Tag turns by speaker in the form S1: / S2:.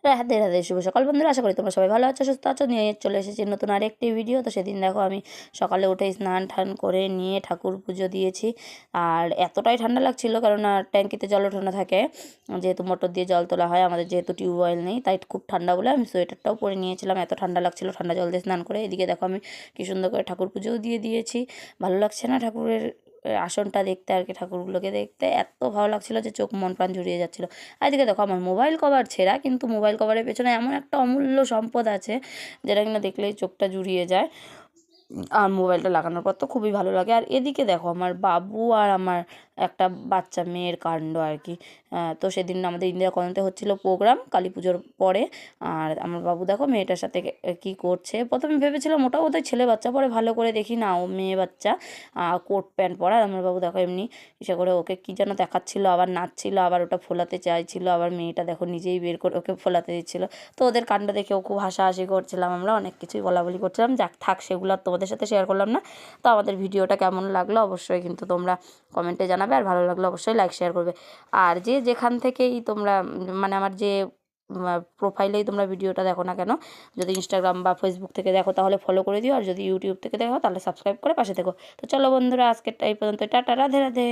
S1: রাধে রাধে, শুভ সকাল বন্ধুরা। আশা করি তোমরা সবাই ভালো আছো, সুস্থ আছো। নিয়ে চলে এসেছি নতুন আরেকটি ভিডিও। তো সেদিন দেখো আমি সকালে উঠে স্নান টান করে নিয়ে ঠাকুর পুজো দিয়েছি। আর এতটাই ঠান্ডা লাগছিল, কারণ ট্যাঙ্কিতে জল ওঠানো থাকে, যেহেতু মোটর দিয়ে জল তোলা হয়, আমাদের যেহেতু টিউবওয়েল নেই, তাই খুব ঠান্ডা বলে আমি সোয়েটারটাও পরে নিয়েছিলাম। এত ঠান্ডা লাগছিল, ঠান্ডা জল দিয়ে স্নান করে। এদিকে দেখো আমি কি সুন্দর করে ঠাকুর পুজোও দিয়ে দিয়েছি। ভালো লাগছে না ঠাকুরের আসনটা দেখতে, আর কি ঠাকুরগুলোকে দেখতে এত ভালো লাগছিলো যে চোখ মন প্রাণ জুড়িয়ে যাচ্ছিলো। আর এদিকে দেখো আমার মোবাইল কভার ছেঁড়া, কিন্তু মোবাইল কভারের পেছনে এমন একটা অমূল্য সম্পদ আছে যেটা কিনা দেখলেই চোখটা জুড়িয়ে যায়। আর মোবাইলটা লাগানোর পর তো খুবই ভালো লাগে। আর এদিকে দেখো আমার বাবু আর আমার একটা বাচ্চা মেয়ের কাণ্ড আর কি। তো সেদিন আমাদের ইন্দিরা কলোনিতে হচ্ছিলো প্রোগ্রাম কালী পুজোর পরে। আর আমার বাবু দেখো মেয়েটার সাথে কি করছে। প্রথমে ভেবেছিলাম ওটা বোধহয় ছেলে বাচ্চা, পরে ভালো করে দেখি না, ও মেয়ে বাচ্চা। কোট প্যান্ট পরা। আর আমার বাবু দেখো এমনি ইসে করে ওকে কী যেন দেখাচ্ছিলো, আবার নাচছিল, আবার ওটা ফোলাতে চাইছিল, আবার মেয়েটা দেখো নিজেই বের করে ওকে ফোলাতে দিচ্ছিলো। তো ওদের কাণ্ড দেখেও খুব হাসাহাসি করছিলাম, আমরা অনেক কিছুই বলাবলি করছিলাম। যাক থাক, সেগুলো আর তোমাদের সাথে শেয়ার করলাম না। তো আমাদের ভিডিওটা কেমন লাগলো অবশ্যই কিন্তু তোমরা কমেন্টে জানাবে, আর ভালো লাগলে অবশ্যই লাইক শেয়ার করবে। আর যে যেখান থেকেই তোমরা মানে আমার যে প্রোফাইলেই তোমরা ভিডিওটা দেখো না কেন, যদি ইনস্টাগ্রাম বা ফেসবুক থেকে দেখো তাহলে ফলো করে দিও, আর যদি ইউটিউব থেকে দেখো তাহলে সাবস্ক্রাইব করে পাশে থেকো। তো চলো বন্ধুরা, আজকেরটা এই পর্যন্ত। টাটা, রাধে রাধে।